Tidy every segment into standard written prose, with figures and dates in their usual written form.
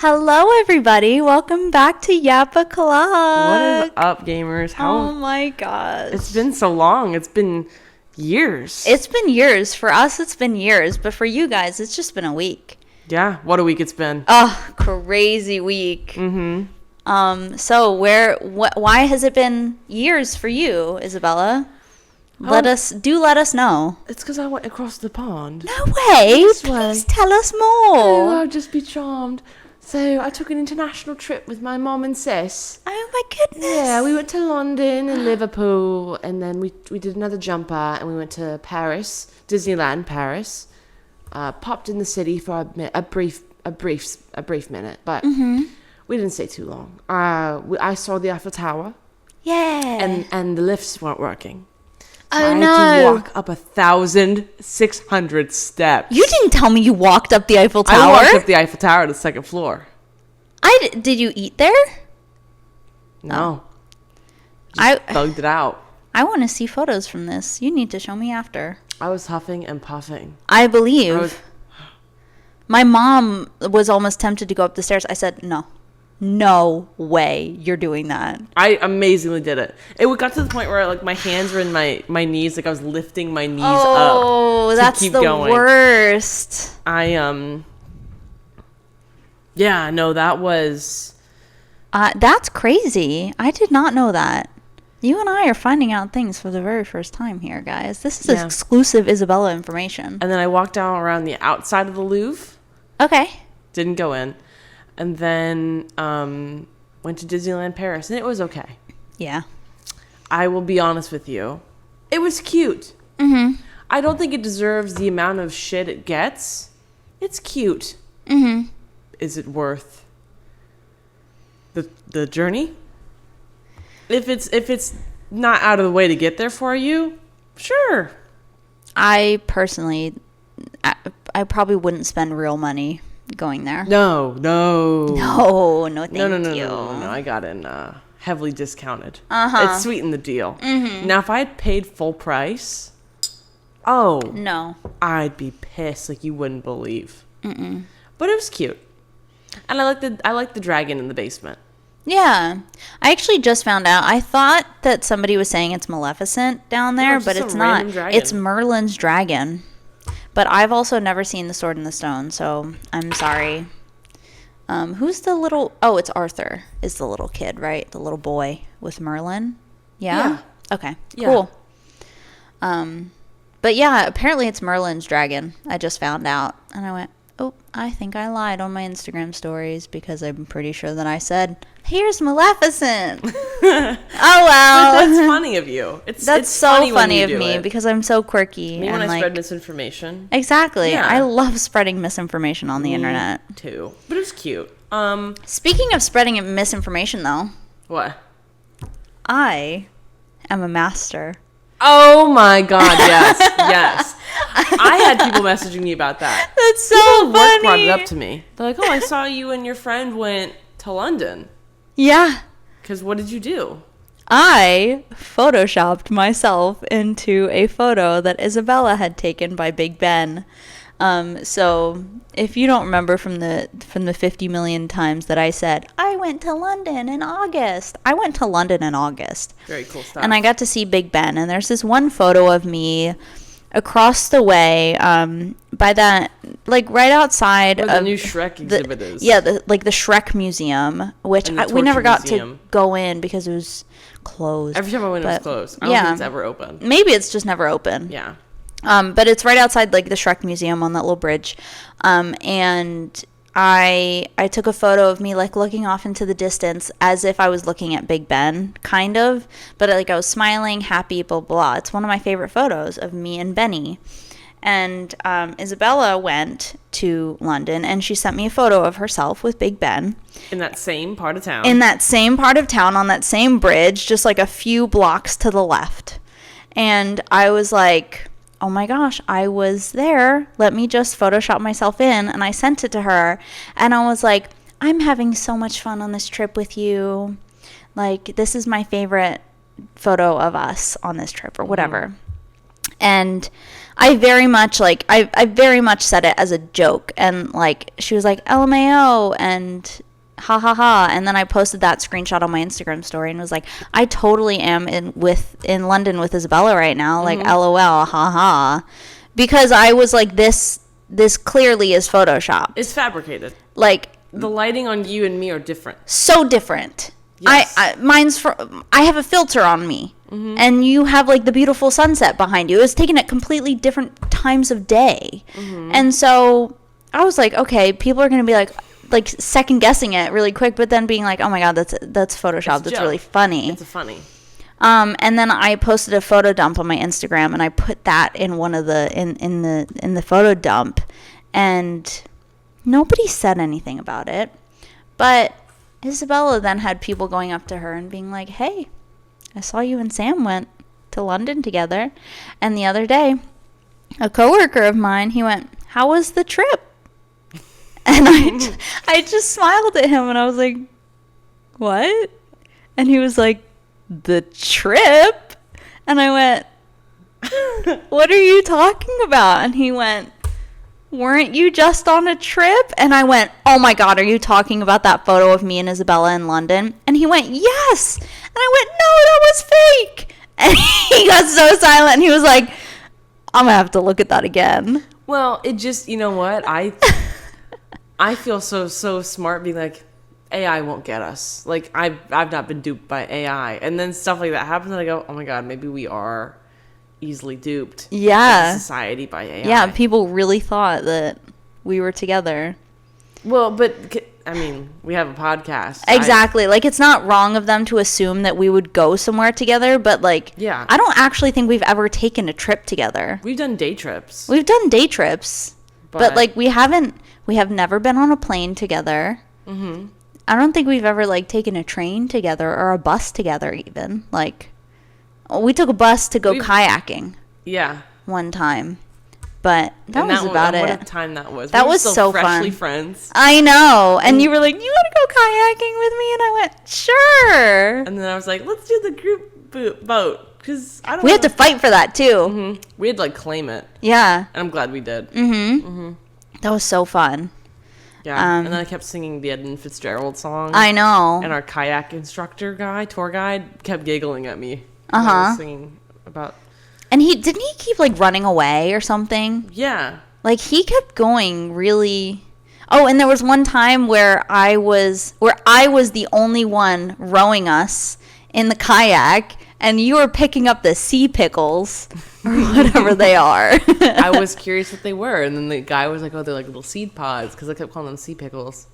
Hello, everybody. Welcome back to Yappa Clock. What is up, gamers? Oh my gosh. It's been so long. It's been years. It's been years. For us, it's been years. But for you guys, it's just been a week. Yeah, what a week it's been. Oh, crazy week. So why has it been years for you, Isabella? Let us know. It's because I went across the pond. No way. This Please way. tell us Oh, more. I'll just be charmed. So I took an international trip with my mom and sis. Oh my goodness. Yeah, we went to London and Liverpool, and then we did another jumper, and we went to Paris, Disneyland Paris. Popped in the city for a brief minute, but we didn't stay too long. I saw the Eiffel Tower, Yeah. and the lifts weren't working. So Oh, I had no. to walk up 1,600 steps. You didn't tell me you walked up the Eiffel Tower. I walked up the Eiffel Tower to the second floor. Did you eat there? No. I Thugged it out. want to see photos from this. You need to show me after. I was huffing and puffing. I believe. I was- My mom was almost tempted to go up the stairs. I said, no way you're doing that. I amazingly did it. It got to the point where like my hands were in my knees, like I was lifting my knees up. Oh, to that's keep the going. worst. Yeah, no, that was. That's crazy. I did not know that. You and I are finding out things for the very first time here, guys. This is Yeah. exclusive Isabella information. And then I walked down around the outside of the Louvre. Okay. Didn't go in. And then went to Disneyland Paris, and it was okay. Yeah. I will be honest with you. It was cute. I don't think it deserves the amount of shit it gets. It's cute. Is it worth the journey? If it's not out of the way to get there for you, sure. I personally, I probably wouldn't spend real money going there. No. No, thank you. No. I got in heavily discounted. It sweetened the deal. Now, if I had paid full price, No. I'd be pissed like you wouldn't believe. But it was cute, and I like the dragon in the basement. Yeah. I actually just found out. I thought that somebody was saying it's Maleficent down there, it's but just it's some not. random dragon. It's Merlin's dragon. But I've also never seen The Sword in the Stone, so I'm sorry. Who's the little... Oh, it's Arthur is the little kid, right? The little boy with Merlin? Yeah? Okay, Yeah. cool. But yeah, apparently it's Merlin's dragon. I just found out. And I went, oh, I think I lied on my Instagram stories because I'm pretty sure that I said, here's Maleficent. Oh, well. That's funny of you. It's so when funny you of do me it. because I'm so quirky. Me when and I like, spread misinformation exactly. Yeah. I love spreading misinformation on the internet. too, but it was cute. Speaking of spreading misinformation, though, What? I am a master. Oh my God! Yes. I had people messaging me about that. That's so People at work funny. brought it up to me. They're like, "Oh, I saw you and your friend went to London. Yeah. Because what did you do?" I photoshopped myself into a photo that Isabella had taken by Big Ben. So if you don't remember from the 50 million times that I said, I went to London in August. I went to London in August. Very cool stuff. And I got to see Big Ben. And there's this one photo of me across the way by that, like right outside Where of the new Shrek exhibit is. Yeah, the Shrek Museum, which And the we never Torture got Museum. to go in because it was closed. Every time I went, it was But, closed. I don't yeah. think it's ever open. Maybe it's just never open. Yeah. But it's right outside like the Shrek Museum on that little bridge. And I took a photo of me like looking off into the distance as if I was looking at Big Ben, kind of. But like I was smiling, happy, blah, blah. It's one of my favorite photos of me and Benny. And Isabella went to London and she sent me a photo of herself with Big Ben. In that same part of town. In that same part of town on that same bridge, just like a few blocks to the left. And I was like, oh my gosh, I was there. Let me just Photoshop myself in. And I sent it to her. And I was like, I'm having so much fun on this trip with you. Like, this is my favorite photo of us on this trip or whatever. And I very much like I very much said it as a joke, and like she was like LMAO and ha ha ha, and then I posted that screenshot on my Instagram story and was like, I totally am in London with Isabella right now, like LOL, ha ha, because I was like, this clearly is Photoshop. It's fabricated. Like, the lighting on you and me are different. So different. Yes. I have a filter on me, and you have like the beautiful sunset behind you. It's taken at completely different times of day, and so I was like, okay, people are gonna be like second guessing it really quick, but then being like, oh my god, that's Photoshop. That's really funny. It's funny. And then I posted a photo dump on my Instagram, and I put that in one of the in the photo dump, and nobody said anything about it, but Isabella then had people going up to her and being like, hey, I saw you and Sam went to London together. And the other day, a coworker of mine, he went, how was the trip? And I just smiled at him and I was like, what? And he was like, the trip? And I went, what are you talking about? And he went, weren't you just on a trip? And I went, oh my god, are you talking about that photo of me and Isabella in London? And he went, yes. And I went, no, that was fake. And he got so silent, and he was like, I'm gonna have to look at that again. Well, it just, you know what, I feel so smart being like, AI won't get us. Like, I've not been duped by AI, and then stuff like that happens and I go, oh my god, maybe we are easily duped as a society by AI. Yeah, people really thought that we were together. Well, but I mean, we have a podcast. Exactly. Like, it's not wrong of them to assume that we would go somewhere together, but like, yeah, I don't actually think we've ever taken a trip together. We've done day trips. But like, we have never been on a plane together. Mm-hmm. I don't think we've ever like taken a train together or a bus together even. Like, we took a bus to go kayaking. Yeah. One time. But that was about it. What a time that was. That was so freshly fun. Friends. I know. And you were like, you want to go kayaking with me? And I went, sure. And then I was like, let's do the group boat. Because I don't We had to fight for that, too. Mm-hmm. We had to like claim it. Yeah. And I'm glad we did. Mm-hmm. Mm-hmm. That was so fun. Yeah. And then I kept singing the Edmund Fitzgerald song. I know. And our kayak instructor guy, tour guide, kept giggling at me. Uh-huh. Singing about... And didn't he keep like running away or something? Yeah. Like, he kept going really... Oh, and there was one time where I was the only one rowing us in the kayak, and you were picking up the sea pickles or whatever they are. I was curious what they were, and then the guy was like, oh, they're like little seed pods, because I kept calling them sea pickles.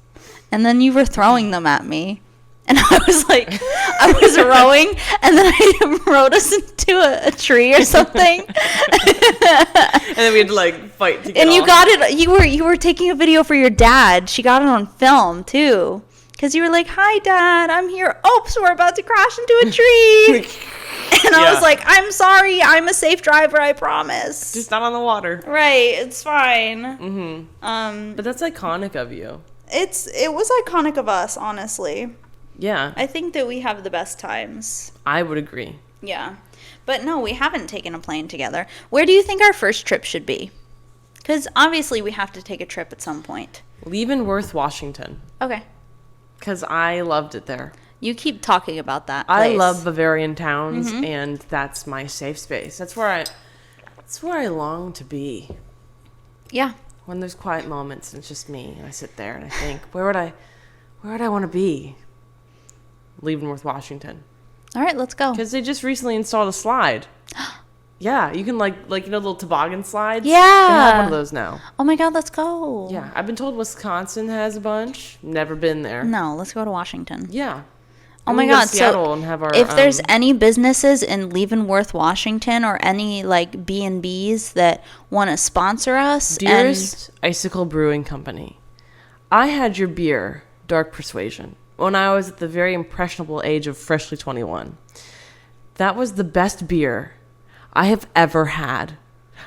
And then you were throwing them at me. And I was like, I was rowing, and then I rowed us into a tree or something. And then we had to like fight to get And you off. got it. You were taking a video for your dad. She got it on film too, because you were like, "Hi, Dad, I'm here. Oops, we're about to crash into a tree." And I was like, "I'm sorry. I'm a safe driver. I promise. Just not on the water." Right. It's fine. Mm-hmm. But that's iconic of you. It was iconic of us, honestly. Yeah. I think that we have the best times. I would agree. Yeah. But no, we haven't taken a plane together. Where do you think our first trip should be? Because obviously we have to take a trip at some point. Leavenworth, Washington. Okay. Because I loved it there. You keep talking about that place. I love Bavarian towns, and that's my safe space. That's where I long to be. Yeah. When there's quiet moments and it's just me, and I sit there and I think, where would I want to be? Leavenworth, Washington. All right, let's go. Because they just recently installed a slide. Yeah, you can like little toboggan slides. Yeah. They have one of those now. Oh my God, let's go. Yeah, I've been told Wisconsin has a bunch. Never been there. No, let's go to Washington. Yeah. Oh my We can go God, to Seattle so and have our, if there's any businesses in Leavenworth, Washington, or any like B&Bs that want to sponsor us, Dearest Icicle Brewing Company, I had your beer, Dark Persuasion, when I was at the very impressionable age of freshly 21. That was the best beer I have ever had.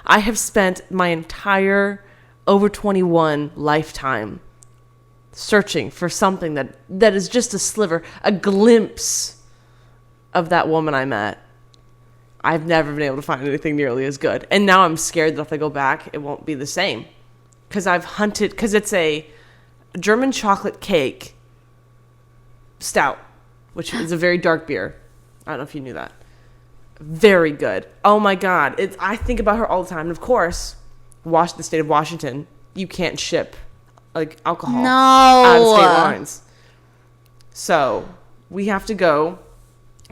I have spent my entire over 21 lifetime searching for something that is just a sliver, a glimpse of that woman I met. I've never been able to find anything nearly as good. And now I'm scared that if I go back, it won't be the same. Because I've hunted, because it's a German chocolate cake stout, which is a very dark beer. I don't know if you knew that. Very good. Oh my God. I think about her all the time. And of course, the state of Washington, you can't ship like alcohol out of state lines. So we have to go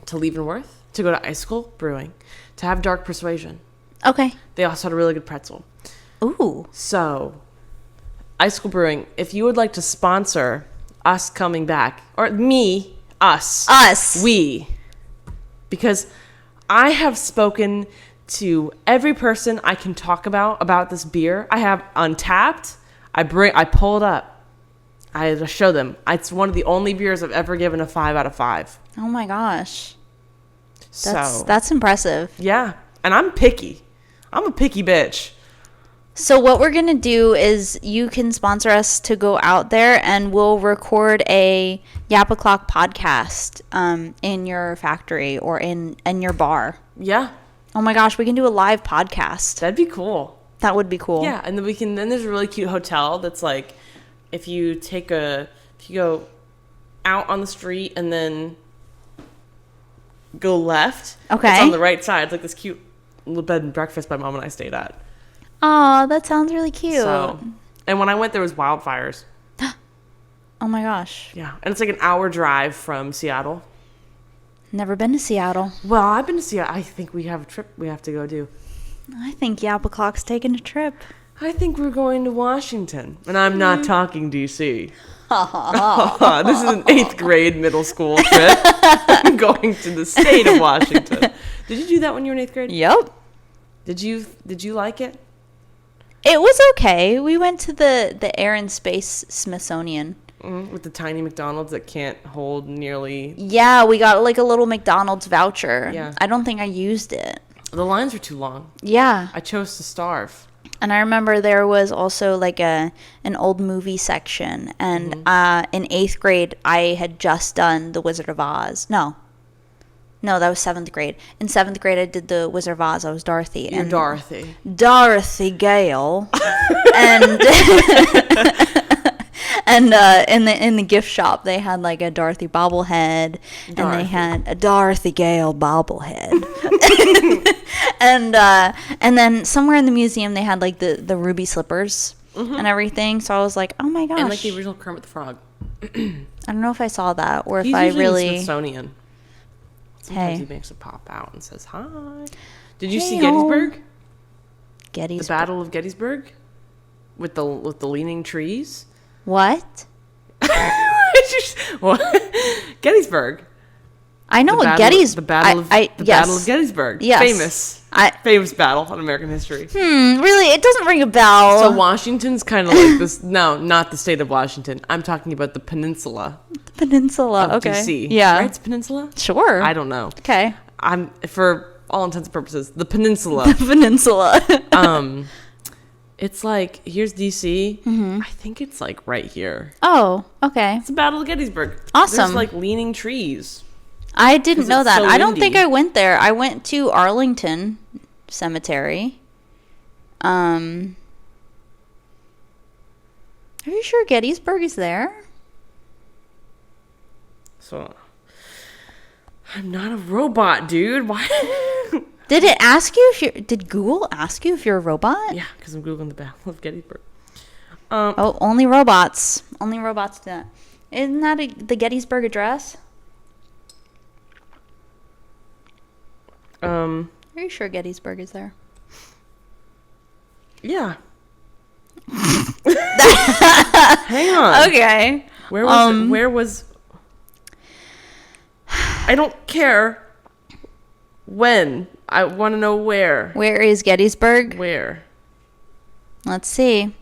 to Leavenworth to go to Icicle Brewing to have Dark Persuasion. Okay. They also had a really good pretzel. Ooh. So, Icicle Brewing, if you would like to sponsor us coming back, or me, us, we, because I have spoken to every person I can talk about this beer. I have Untapped. I pull it up. I just show them. It's one of the only beers I've ever given a 5 out of 5. Oh my gosh. So That's impressive. yeah, and I'm picky. I'm a picky bitch. So what we're going to do is you can sponsor us to go out there and we'll record a Yap O'Clock podcast in your factory or in your bar. Yeah, Oh my gosh, we can do a live podcast. that'd be cool. That would be cool. Yeah, and then there's a really cute hotel that's like, if you go out on the street and then go left, Okay. it's on the right side. It's like this cute little bed and breakfast my mom and I stayed at. Oh, that sounds really cute. So, and when I went, there was wildfires. Oh my gosh. Yeah, and it's like an hour drive from Seattle. Never been to Seattle. Well, I've been to Seattle. I think we have a trip we have to go do. I think Yap O'Clock's taking a trip. I think we're going to Washington. And I'm not talking D.C. This is an 8th grade middle school trip. I'm going to the state of Washington. Did you do that when you were in 8th grade? Yep. Did you like it? It was okay. We went to the Air and Space Smithsonian. With the tiny McDonald's that can't hold nearly... Yeah, we got like a little McDonald's voucher. Yeah. I don't think I used it. The lines were too long. Yeah. I chose to starve. And I remember there was also like an old movie section. And in 8th grade, I had just done The Wizard of Oz. No, that was 7th grade. In 7th grade, I did The Wizard of Oz. I was Dorothy. You're Dorothy. Dorothy Gale. And and in the gift shop, they had like a Dorothy bobblehead. And they had a Dorothy Gale bobblehead. And then somewhere in the museum, they had like the ruby slippers and everything. So I was like, oh my gosh. And like the original Kermit the Frog. I don't know if I saw that or He's if I usually in the really... Smithsonian. Sometimes Hey. he makes a pop out and says hi. Did you see Hey-o. Gettysburg? Gettysburg. The Battle of Gettysburg? With the leaning trees? What? What? Gettysburg. I know what Gettysburg... The Battle of Gettysburg. Yes. Famous battle in American history. Really? It doesn't ring a bell. So Washington's kind of like this. No, not the state of Washington. I'm talking about the peninsula Peninsula. of Okay. DC. Yeah. Right? It's peninsula? Sure. I don't know. Okay. I'm, for all intents and purposes, the peninsula. Peninsula. It's like, here's DC. I think it's like right here. Oh, okay. It's the Battle of Gettysburg. Awesome. There's like leaning trees. I didn't 'Cause know it's that. so I don't think windy. I went there. I went to Arlington Cemetery. Are you sure Gettysburg is there? So, I'm not a robot, dude. Why? Did it ask you if you did Google ask you if you're a robot? Yeah, because I'm Googling the Battle of Gettysburg. Oh, only robots. Only robots do that. Isn't that the Gettysburg Address? Are you sure Gettysburg is there? Yeah. Hang on. Okay. Where was where was I don't care when. I want to know where. Where is Gettysburg? Where? Let's see.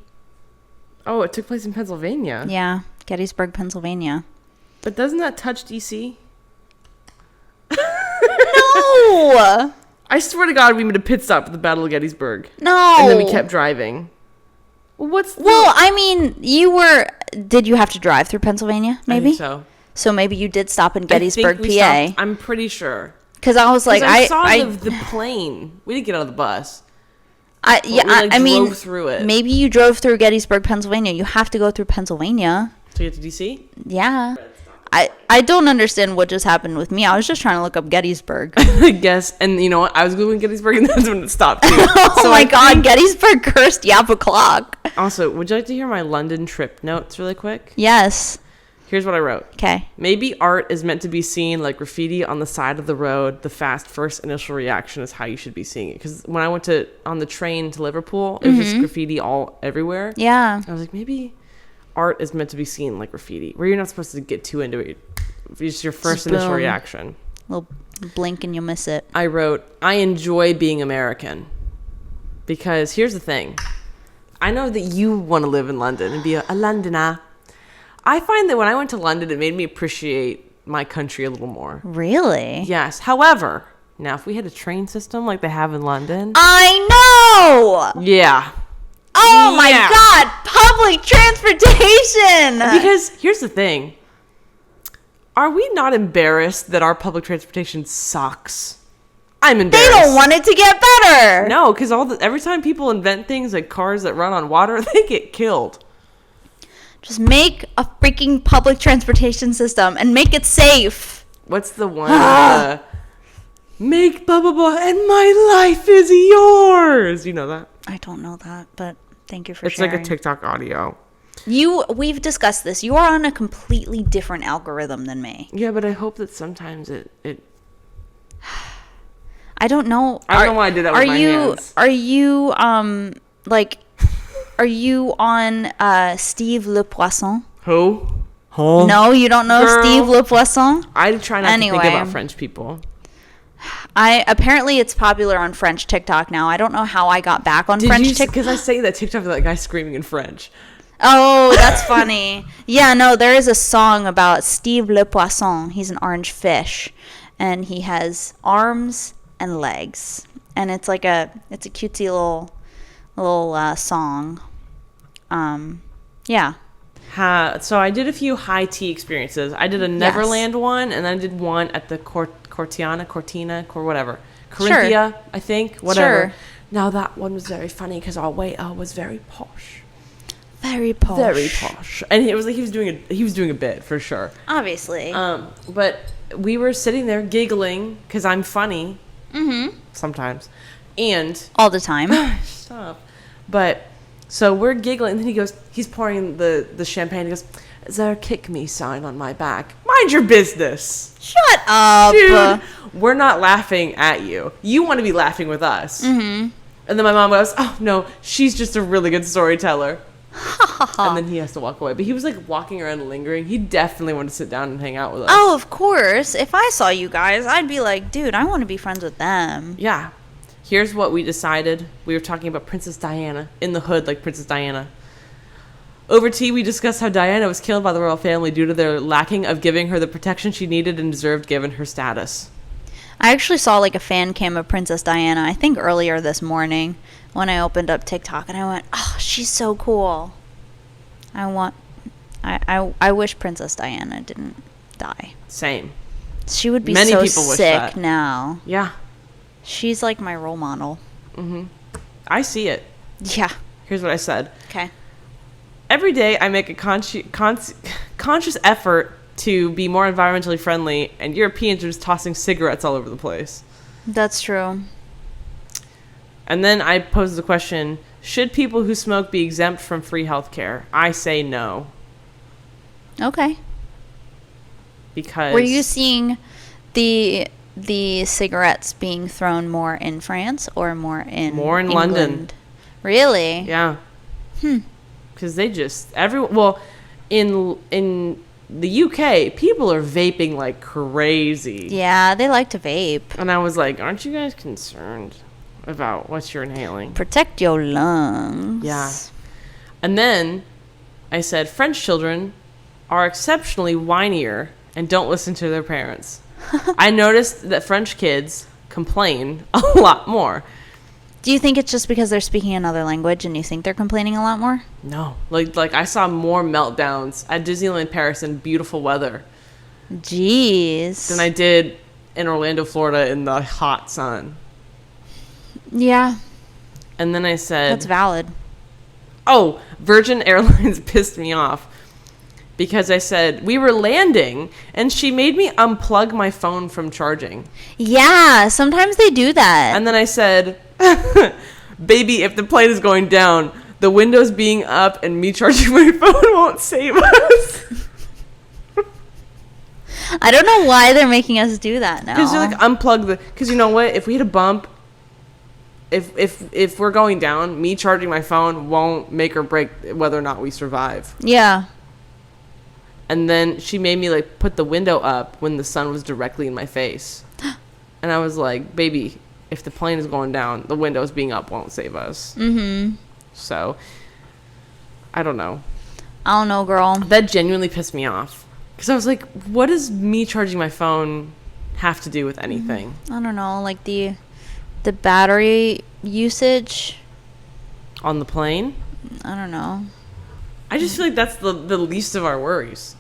Oh, it took place in Pennsylvania. Yeah, Gettysburg, Pennsylvania. But doesn't that touch DC? No. I swear to God, we made a pit stop at the Battle of Gettysburg. No. And then we kept driving. What's Well, I mean, did you have to drive through Pennsylvania? I Maybe. think so. So maybe you did stop in I Gettysburg, think we PA. stopped- I'm pretty sure. because I was like, I saw the plane. We didn't get out of the bus. I mean, drove through it. Maybe you drove through Gettysburg, Pennsylvania. You have to go through Pennsylvania to get to DC. Yeah. I don't understand what just happened with me. I was just trying to look up Gettysburg. I guess. And you know what? I was Googling Gettysburg and that's when it stopped too. Oh my God. Gettysburg cursed Yap o'clock. Also, would you like to hear my London trip notes really quick? Yes. Here's what I wrote. Okay. Maybe art is meant to be seen like graffiti on the side of the road. The fast first initial reaction is how you should be seeing it. Because when I went on the train to Liverpool, it was just graffiti all everywhere. Yeah. I was like, maybe art is meant to be seen like graffiti, where you're not supposed to get too into it. It's your first initial reaction. Little blink and you'll miss it. I wrote, I enjoy being American. Because here's the thing. I know that you want to live in London and be a Londoner. I find that when I went to London, it made me appreciate my country a little more. Really? Yes. However, now if we had a train system like they have in London. I know! Yeah. Oh my God! Public transportation! Because here's the thing. Are we not embarrassed that our public transportation sucks? I'm embarrassed. They don't want it to get better. No, because every time people invent things like cars that run on water, they get killed. Just make a freaking public transportation system and make it safe. What's the one? Make blah blah blah, and my life is yours. You know that? I don't know that, but thank you for sharing. It's like a TikTok audio. We've discussed this. You are on a completely different algorithm than me. Yeah, but I hope that sometimes it I don't know. I don't know why I did that with my hands. Are you are you on Steve Le Poisson? Who? Huh? No, you don't know Girl. Steve Le Poisson? I try not to think about French people. Apparently it's popular on French TikTok now. I don't know how I got back on French TikTok. Because I say that TikTok with that guy screaming in French. Oh, that's funny. Yeah, no, there is a song about Steve Le Poisson. He's an orange fish, and he has arms and legs, and it's a cutesy little song. Yeah. So I did a few high tea experiences. I did a Neverland one, and then I did one at the Corinthia, sure. I think, whatever. Sure. Now that one was very funny because our waiter was very posh. Very posh. Very posh. And it was like he was doing a bit for sure. Obviously. But we were sitting there giggling because I'm funny. Mm-hmm. Sometimes. And all the time. Stop. But so we're giggling, and then he's pouring the champagne. He goes, "Is there a kick me sign on my back?" Mind your business. Shut up. Dude, we're not laughing at you. You want to be laughing with us. Mm-hmm. And then my mom goes, "Oh no, she's just a really good storyteller." And then he has to walk away. But he was like walking around lingering. He definitely wanted to sit down and hang out with us. Oh, of course. If I saw you guys, I'd be like, dude, I want to be friends with them. Yeah. Here's what we decided. We were talking about Princess Diana. In the hood, like Princess Diana. Over tea, we discussed how Diana was killed by the royal family due to their lacking of giving her the protection she needed and deserved given her status. I actually saw like a fan cam of Princess Diana, I think earlier this morning, when I opened up TikTok, and I went, oh, she's so cool. I wish Princess Diana didn't die. Same. She would be Many so people wish sick that. now. Yeah. She's like my role model. Mm-hmm. I see it. Yeah. Here's what I said. Okay. Every day I make a conscious effort to be more environmentally friendly, and Europeans are just tossing cigarettes all over the place. That's true. And then I posed the question, should people who smoke be exempt from free healthcare? I say no. Okay. Because... Were you seeing the cigarettes being thrown more in France or more in England? London. Really? Yeah. Because they just... in the UK, people are vaping like crazy. Yeah, they like to vape. And I was like, aren't you guys concerned about what you're inhaling? Protect your lungs. Yeah. And then I said, French children are exceptionally whinier and don't listen to their parents. I noticed that French kids complain a lot more. Do you think it's just because they're speaking another language and you think they're complaining a lot more? No. Like I saw more meltdowns at Disneyland Paris in beautiful weather. Jeez. Than I did in Orlando, Florida in the hot sun. Yeah, And then I said, that's valid. oh, Virgin Airlines pissed me off because I said we were landing and she made me unplug my phone from charging. Yeah, sometimes they do that. And then I said, baby, if the plane is going down, the windows being up and me charging my phone won't save us. I don't know why they're making us do that now. Because you like unplug the. Because you know what? If we hit a bump, if we're going down, me charging my phone won't make or break whether or not we survive. Yeah. And then she made me like put the window up when the sun was directly in my face, and I was like, baby, if the plane is going down, the windows being up won't save us. Mm-hmm. So, I don't know. I don't know, girl. That genuinely pissed me off. Because I was like, what does me charging my phone have to do with anything? I don't know, like the battery usage. On the plane? I don't know. I just feel like that's the least of our worries.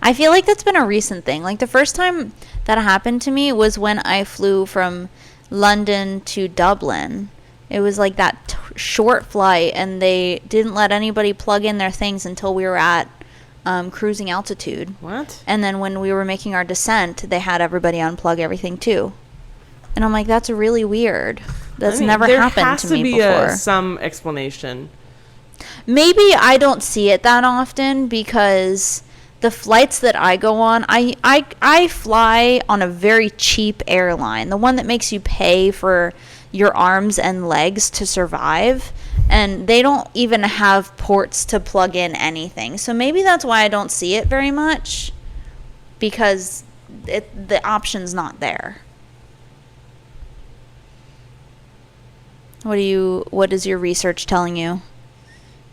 I feel like that's been a recent thing. Like the first time that happened to me was when I flew from London to Dublin. It was like that short flight, and they didn't let anybody plug in their things until we were at cruising altitude. What? And then when we were making our descent, they had everybody unplug everything too. And I'm like, that's really weird. That's never happened to me before. There has to be some explanation. Maybe I don't see it that often because the flights that I go on, I fly on a very cheap airline, the one that makes you pay for your arms and legs to survive, and they don't even have ports to plug in anything. So maybe that's why I don't see it very much, because the option's not there. What is your research telling you?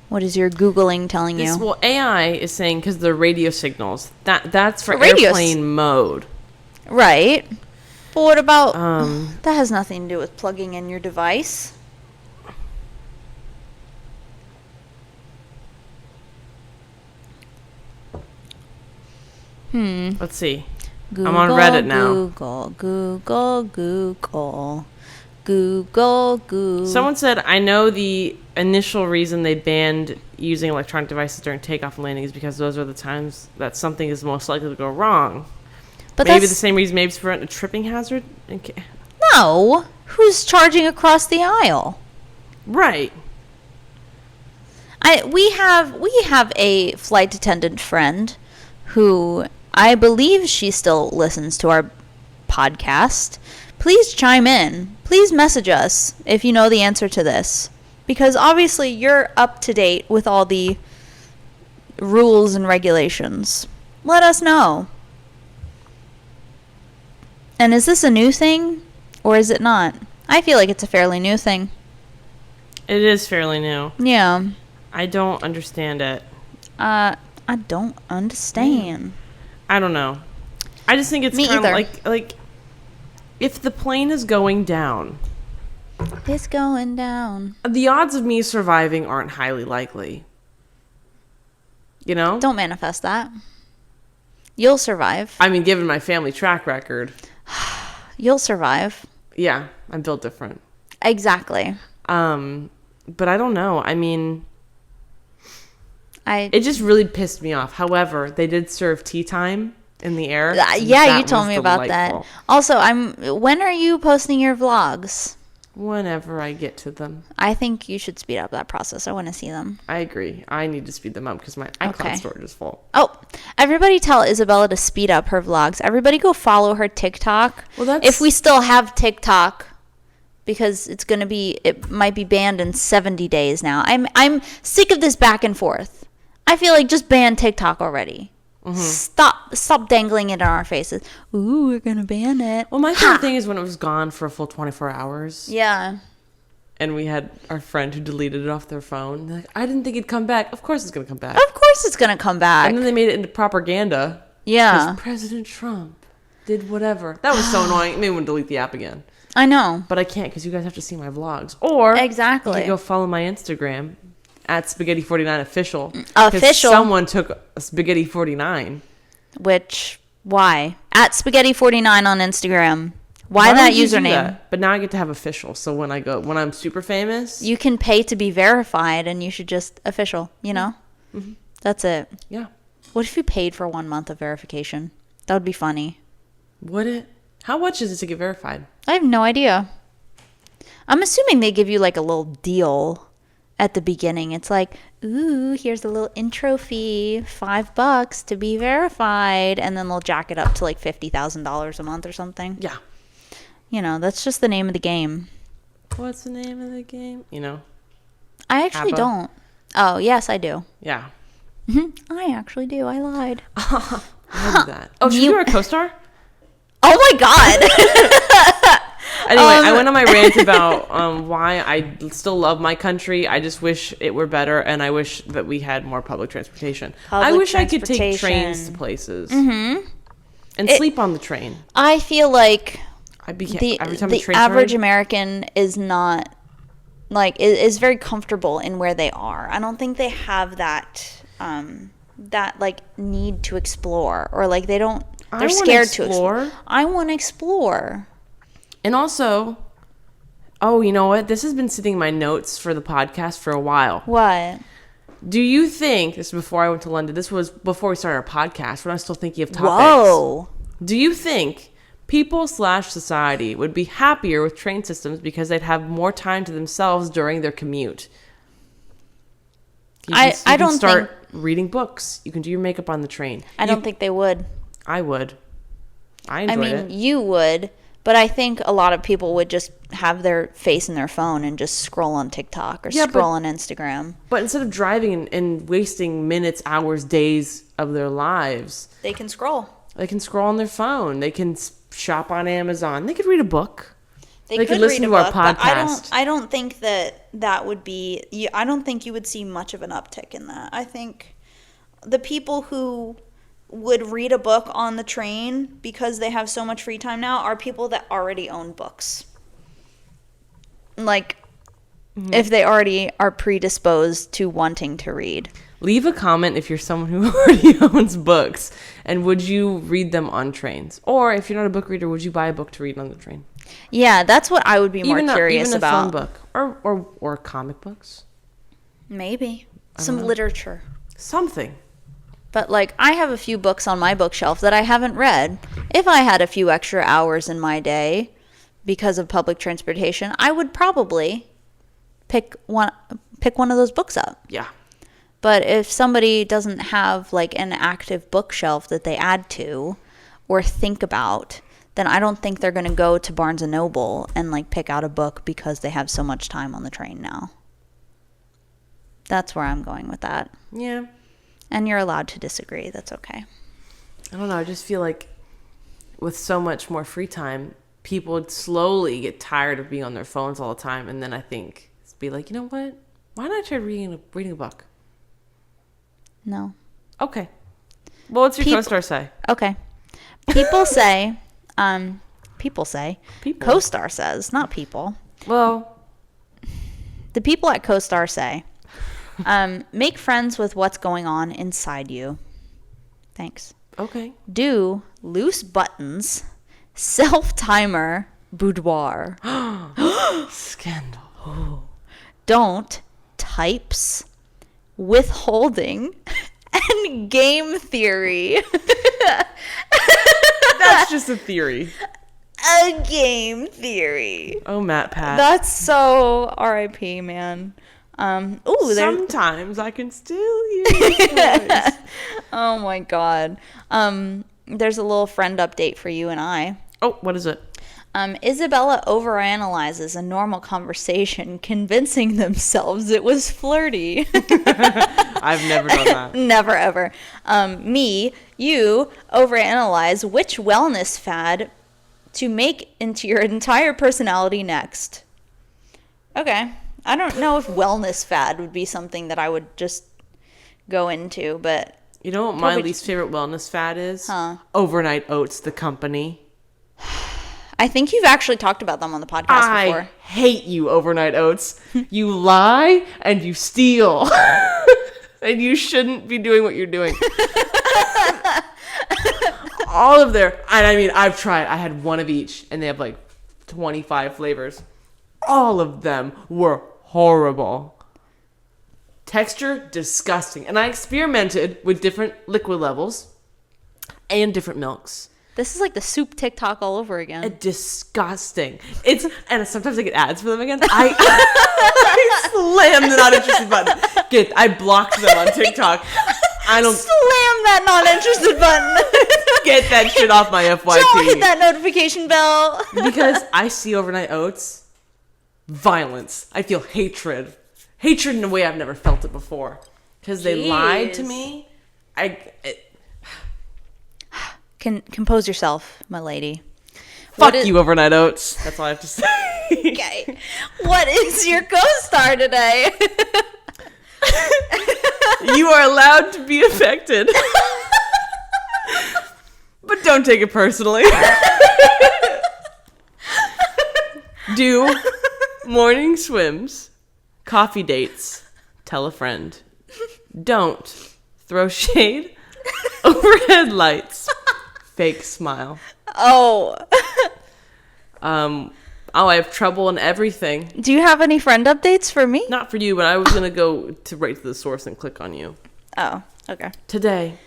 What is your Googling telling you? Well, AI is saying because the radio signals, that's for Radios. airplane mode. Right. But what about... that has nothing to do with plugging in your device. Let's see. Google, I'm on Reddit now. Google. Someone said, I know the initial reason they banned using electronic devices during takeoff and landing is because those are the times that something is most likely to go wrong. But maybe that's... the same reason, maybe to prevent a tripping hazard? No. Who's charging across the aisle? Right. We have a flight attendant friend who I believe she still listens to our podcast. Please chime in. Please message us if you know the answer to this. Because obviously you're up to date with all the rules and regulations. Let us know. And is this a new thing? Or is it not? I feel like it's a fairly new thing. It is fairly new. Yeah. I don't understand it. I don't understand. I don't know. I just think it's Me kind of either. like if the plane is going down, It's going down. the odds of me surviving aren't highly likely. You know? Don't manifest that. You'll survive. I mean, given my family track record, You'll survive. yeah, I'm built different. Exactly. But I don't know. I mean, I it just really pissed me off. However, they did serve tea time in the air. yeah, That you told was me about delightful. that. Also, when are you posting your vlogs? Whenever I get to them. I think you should speed up that process. I want to see them. I agree. I need to speed them up because my iCloud Okay. storage is full. Oh, everybody tell Isabella to speed up her vlogs. Everybody go follow her TikTok. Well, that's... If we still have TikTok, because it might be banned in 70 days now. I'm sick of this back and forth. I feel like just ban TikTok already. Mm-hmm. Stop dangling it in our faces. Ooh, we're gonna ban it. Well, my favorite thing is when it was gone for a full 24 hours. Yeah. And we had our friend who deleted it off their phone. They're like, I didn't think it'd come back. Of course it's going to come back. Of course it's gonna come back. And then they made it into propaganda. Yeah. Because President Trump did whatever. That was so annoying. It made me want to delete the app again. I know. But I can't because you guys have to see my vlogs. Or Exactly. you go follow my Instagram at Spaghetti49Official. Official. Someone took a Spaghetti49. Which Why? At Spaghetti49 on Instagram. Why that would you do username? that? But now I get to have official. So when I'm super famous. You can pay to be verified, and you should just official, you know? Mm-hmm. That's it. Yeah. What if you paid for 1 month of verification? That would be funny. Would it? How much is it to get verified? I have no idea. I'm assuming they give you like a little deal at the beginning. It's like, ooh, here's a little intro fee, $5 to be verified. And then they'll jack it up to like $50,000 a month or something. Yeah. You know, that's just the name of the game. What's the name of the game? You know? I actually ABBA? don't. Oh, yes, I do. Yeah. I actually do. I lied. I did that. Oh, should we do our co-star? Oh my God. Anyway, I went on my rant about why I still love my country. I just wish it were better, and I wish that we had more public transportation. I wish I could take trains to places and sleep on the train. I feel like Every time the average American is not, like, is very comfortable in where they are. I don't think they have that, like, need to explore, or, like, they don't, they're scared to explore. I want to explore. And also, oh, you know what? This has been sitting in my notes for the podcast for a while. What? Do you think, this is before I went to London, this was before we started our podcast, when I was still thinking of topics. Whoa. Do you think people/society would be happier with train systems because they'd have more time to themselves during their commute? You can start reading books. You can do your makeup on the train. I don't think they would. I would. I enjoyed it. You would, but I think a lot of people would just have their face in their phone and just scroll on TikTok or scroll on Instagram. But instead of driving and wasting minutes, hours, days of their lives, they can scroll. They can scroll on their phone. They can shop on Amazon. They could read a book. They could listen to our podcast. I don't think that would be. I don't think you would see much of an uptick in that. I think the people who would read a book on the train because they have so much free time now are people that already own books. Like, if they already are predisposed to wanting to read. Leave a comment if you're someone who already owns books, and would you read them on trains? Or if you're not a book reader, would you buy a book to read on the train? Yeah, that's what I would be more curious about. Even a phone book or comic books. Maybe some literature. Something. But, like, I have a few books on my bookshelf that I haven't read. If I had a few extra hours in my day because of public transportation, I would probably pick one of those books up. Yeah. But if somebody doesn't have, like, an active bookshelf that they add to or think about, then I don't think they're going to go to Barnes & Noble and, like, pick out a book because they have so much time on the train now. That's where I'm going with that. Yeah. And you're allowed to disagree. That's okay. I don't know. I just feel like with so much more free time, people would slowly get tired of being on their phones all the time. And then I think it's be like, you know what? Why not try reading a book? No. Okay. Well, what's your co-star say? Okay. People say, co-star says, not people. Well, the people at co-star say, make friends with what's going on inside you. Thanks. Okay. Do loose buttons, self-timer, boudoir. Scandal. Don't types, withholding, and game theory. That's just a theory. A game theory. Oh, Matt Pat. That's so R.I.P., man. Sometimes I can still hear his voice. Oh my God. There's a little friend update for you and I. Oh, what is it? Isabella overanalyzes a normal conversation, convincing themselves it was flirty. I've never done that. Never, ever. You overanalyze which wellness fad to make into your entire personality next. Okay. I don't know if wellness fad would be something that I would just go into, but... You know what my least favorite wellness fad is? Huh? Overnight Oats, the company. I think you've actually talked about them on the podcast before. I hate you, Overnight Oats. You lie and you steal. And you shouldn't be doing what you're doing. all of their, and I mean, I've tried. I had one of each, and they have like 25 flavors. All of them were horrible. Texture, disgusting. And I experimented with different liquid levels and different milks. This is like the soup TikTok all over again. Disgusting. And sometimes I get ads for them again. I slam the not interested button. I blocked them on TikTok. I don't slam that not interested button. Get that shit off my FYP. Don't hit that notification bell. Because I see overnight oats, violence. I feel hatred. Hatred in a way I've never felt it before. Because they lied to me. Compose yourself, my lady. Fuck you, overnight oats. That's all I have to say. Okay. What is your co-star today? You are allowed to be affected. But don't take it personally. Do morning swims, coffee dates, tell a friend. Don't throw shade, overhead lights, fake smile. I have trouble in everything. Do you have any friend updates for me? Not for you, but I was going to go right to the source and click on you. Oh, okay. Today,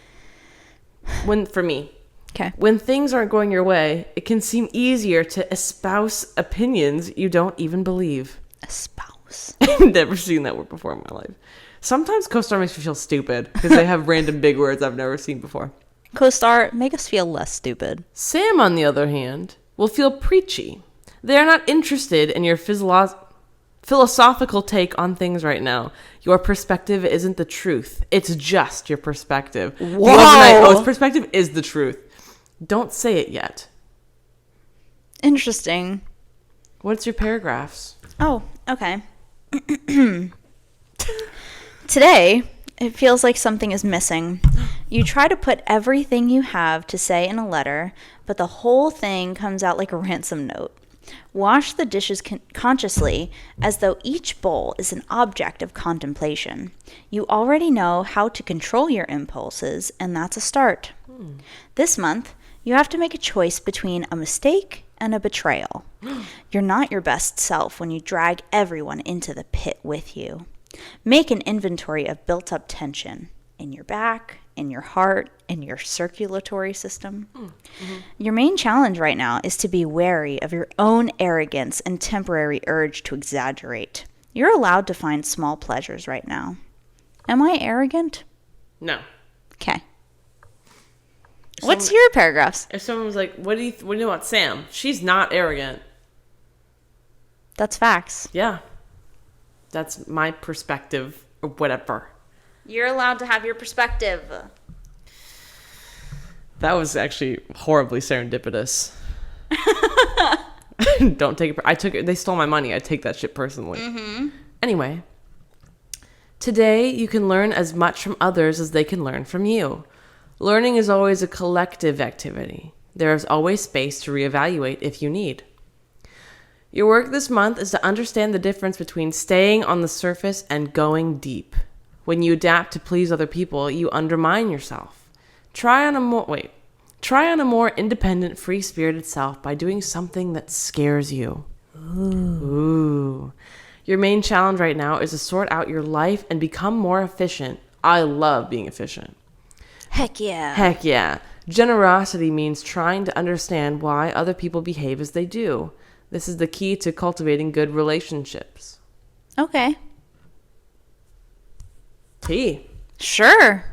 for me, okay, when things aren't going your way, it can seem easier to espouse opinions you don't even believe. Espouse. I've never seen that word before in my life. Sometimes co-star makes me feel stupid because they have random big words I've never seen before. Co-star, make us feel less stupid. Sam, on the other hand, will feel preachy. They are not interested in your philosophical take on things right now. Your perspective isn't the truth. It's just your perspective. Whoa. The overnight oats perspective is the truth. Don't say it yet. Interesting. What's your paragraphs? Oh, okay. Today, it feels like something is missing. You try to put everything you have to say in a letter, but the whole thing comes out like a ransom note. Wash the dishes consciously, as though each bowl is an object of contemplation. You already know how to control your impulses, and that's a start. This month, you have to make a choice between a mistake and a betrayal. You're not your best self when you drag everyone into the pit with you. Make an inventory of built-up tension in your back, in your heart, in your circulatory system. Mm-hmm. Your main challenge right now is to be wary of your own arrogance and temporary urge to exaggerate. You're allowed to find small pleasures right now. Am I arrogant? No. Okay. What's your paragraphs? If someone was like, what do you know about Sam? She's not arrogant. That's facts. Yeah. That's my perspective or whatever. You're allowed to have your perspective. That was actually horribly serendipitous. Don't take it. They stole my money. I take that shit personally. Mm-hmm. Anyway, today you can learn as much from others as they can learn from you. Learning is always a collective activity. There is always space to reevaluate if you need. Your work this month is to understand the difference between staying on the surface and going deep. When you adapt to please other people, you undermine yourself. Try on a more independent, free-spirited self by doing something that scares you. Ooh. Your main challenge right now is to sort out your life and become more efficient. I love being efficient. Heck yeah. Heck yeah. Generosity means trying to understand why other people behave as they do. This is the key to cultivating good relationships. Okay. T. Sure.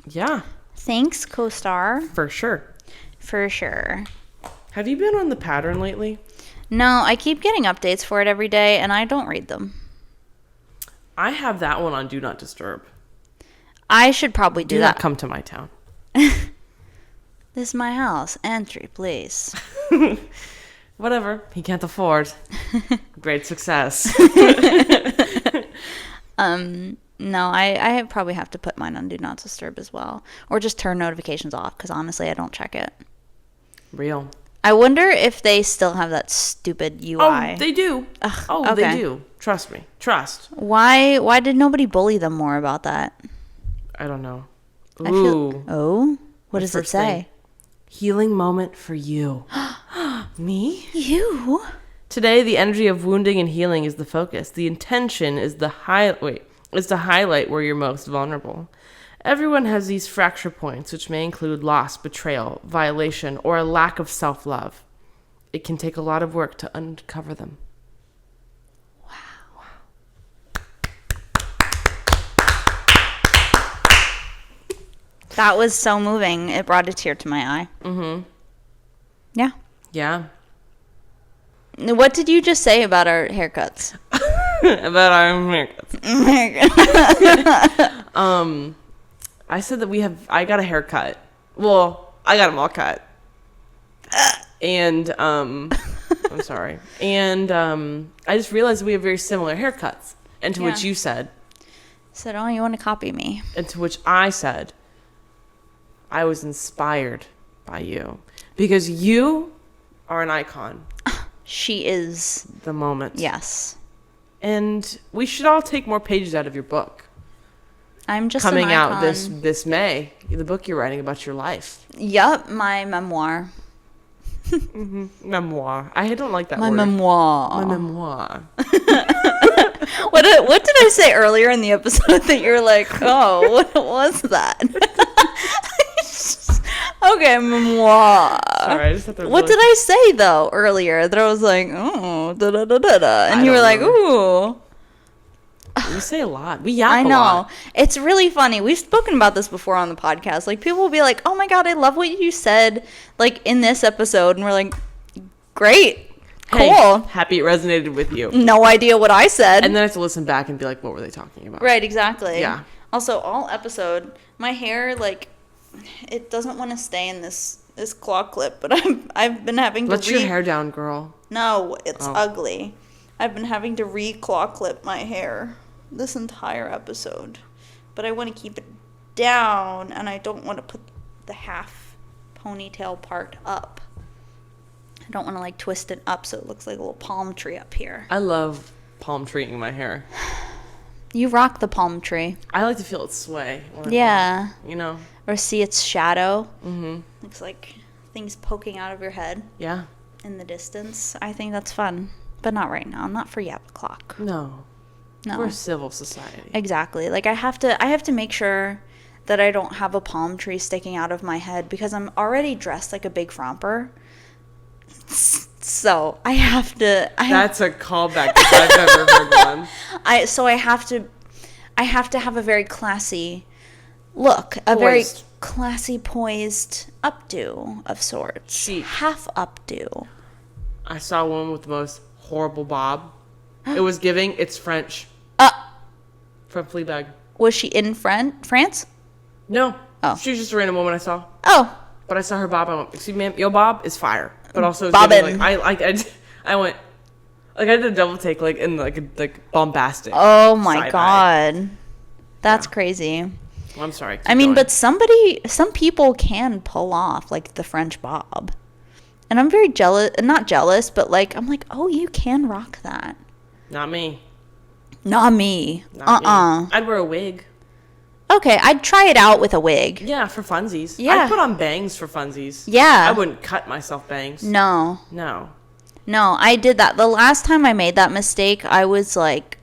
Yeah. Thanks, co-star. For sure. For sure. Have you been on the Pattern lately? No, I keep getting updates for it every day, and I don't read them. I have that one on Do Not Disturb. I should probably do that. Not come to my town. This is my house. Entry, please. Whatever. He can't afford. Great success. No, I probably have to put mine on Do Not Disturb as well. Or just turn notifications off, because honestly, I don't check it. Real. I wonder if they still have that stupid UI. Oh, they do. Ugh, oh, okay. They do. Trust me. Trust. Why did nobody bully them more about that? I don't know. Ooh. What does it say? healing moment for you. Me? You? Today, the energy of wounding and healing is the focus. The intention is to highlight where you're most vulnerable. Everyone has these fracture points, which may include loss, betrayal, violation, or a lack of self-love. It can take a lot of work to uncover them. That was so moving. It brought a tear to my eye. Mm-hmm. Yeah. Yeah. What did you just say about our haircuts? About our haircuts. I said that I got a haircut. Well, I got them all cut. And, I'm sorry. And, I just realized we have very similar haircuts. And to which you said. Said, oh, you want to copy me? And to which I said, I was inspired by you. Because you are an icon. She is. The moment. Yes. And we should all take more pages out of your book. I'm just coming an out icon. this May. The book you're writing about your life. Yup, my memoir. Mm-hmm. Memoir. I don't like that My word. memoir. My memoir. What did I say earlier in the episode that you're like, oh, what was that? Okay, memoir. Sorry, I just have to What did I say though earlier that I was like, oh, da da da da da, and you were like, ooh. We say a lot. We yap I a know. lot. It's really funny. We've spoken about this before on the podcast. Like, people will be like, oh my God, I love what you said, like, in this episode. And we're like, great. Hey, Cool. happy it resonated with you. No idea what I said. And then I have to listen back and be like, what were they talking about? Right, exactly. Yeah. Also, all episode, my hair, like, it doesn't want to stay in this claw clip, but I've been having to Let your hair down, girl. No, it's ugly. I've been having to claw clip my hair this entire episode. But I want to keep it down, and I don't want to put the half ponytail part up. I don't want to, like, twist it up so it looks like a little palm tree up here. I love palm treeing my hair. You rock the palm tree. I like to feel it sway. Yeah. You know? Or see its shadow. Mm-hmm. Looks like things poking out of your head Yeah. in the distance. I think that's fun. But not right now. Not for Yap O'Clock. No. No. We're a civil society. Exactly. Like, I have to make sure that I don't have a palm tree sticking out of my head because I'm already dressed like a big fromper. So I have to. That's a callback if I've ever heard one. I have to have a very classy look, a very classy, poised updo of sorts. Chic. Half updo. I saw one with the most horrible bob. It was giving. It's French. From Fleabag. Was she in France? No. Oh. She was just a random woman I saw. Oh. But I saw her bob. I went, excuse me, ma'am, your bob is fire. But also, it's Bobbin. giving, I went, like, I did a double take, like, in, like bombastic. Oh my side eye. God. That's crazy. Well, I'm sorry. I mean, going. but some people can pull off, like, the French bob. And I'm very not jealous, but, like, I'm like, oh, you can rock that. Not me. Not me. Not me. I'd wear a wig. Okay, I'd try it out with a wig. Yeah, for funsies. Yeah. I'd put on bangs for funsies. Yeah. I wouldn't cut myself bangs. No, No. I did that. The last time I made that mistake, I was, like,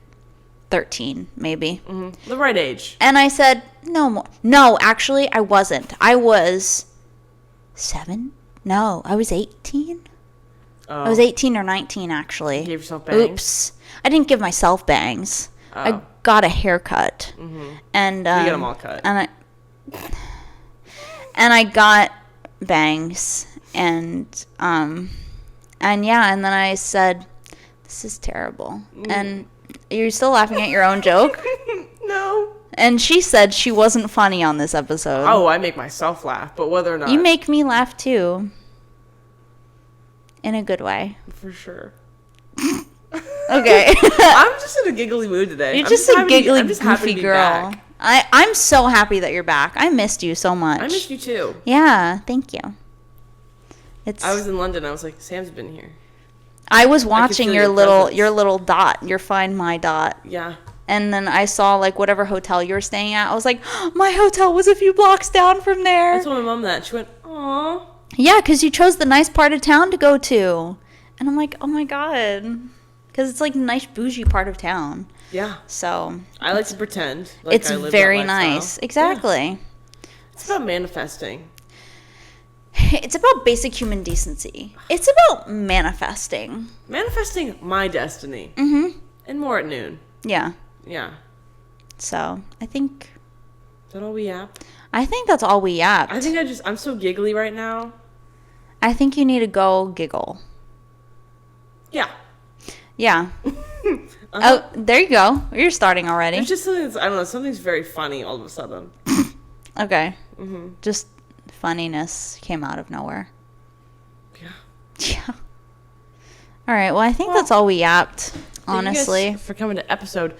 13, maybe. Mm-hmm. The right age. And I said, no more. No, actually, I wasn't. I was 7? No, I was 18. Oh. I was 18 or 19, actually. You gave yourself bangs? Oops. I didn't give myself bangs. Oh. I got a haircut. Mm-hmm. And You get them all cut. And I got bangs, and yeah, and then I said, this is terrible. And you're still laughing at your own joke? No. And she said she wasn't funny on this episode. Oh, I make myself laugh, but whether or not. You make me laugh too. In a good way. For sure. Okay. I'm just in a giggly mood today. You're I'm just a happy giggly, I'm just happy to goofy be girl. back. I'm so happy that you're back. I missed you so much. I missed you too. Yeah, thank you. I was in London. I was like, Sam's been here. I was watching feel your your little presence. dot, your Find My dot. Yeah. And then I saw, like, whatever hotel you were staying at. I was like, my hotel was a few blocks down from I there. told my mom that. She went, aw. Yeah, because you chose the nice part of town to go to. And I'm like, oh my God. Because it's like a nice bougie part of town. Yeah. So. I like to pretend like It's I live very that lifestyle. nice. Exactly. Yeah. It's about manifesting. It's about basic human decency. It's about manifesting. Manifesting my destiny. Mm-hmm. And more at noon. Yeah. Yeah. So, I think Is that all we have? that's all we yapped. I think I'm so giggly right now. I think you need to go giggle. Yeah. Yeah. Uh-huh. Oh, there you go. You're starting already. It's just something that's, I don't know, something's very funny all of a sudden. Okay. Mm-hmm. Just funniness came out of nowhere. Yeah. Yeah. All right. Well, I think that's all we yapped, Thank you honestly. guys for coming to episode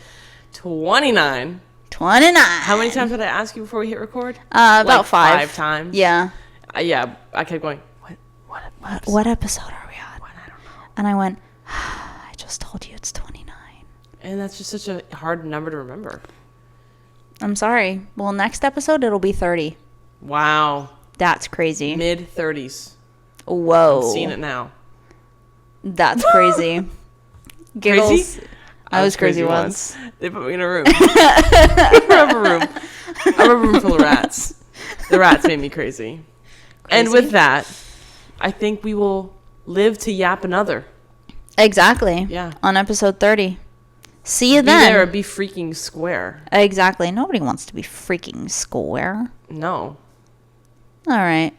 29. 29. How many times did I ask you before we hit record? About Like 5. 5 times. Yeah. Yeah. I kept going. What episode are we on? What? I don't know. And I went, I just told you it's 29. And that's just such a hard number to remember. I'm sorry. Well, next episode, it'll be 30. Wow. That's crazy. Mid-30s. Whoa. I'm seeing it now. That's crazy. Giggles. Crazy? I was crazy once. They put me in a room. a room full of rats. The rats made me crazy. And with that, I think we will live to yap another. Exactly. Yeah. On episode 30. See you Be then. there or be freaking square. Exactly. Nobody wants to be freaking square. No. All right.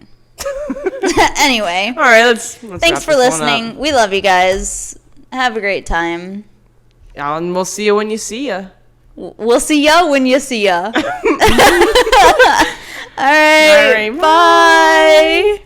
Anyway. All right, let's Thanks wrap for this one listening. up. We love you guys. Have a great time. And we'll see you when you see ya. We'll see ya when you see ya. All right. All right, Bye.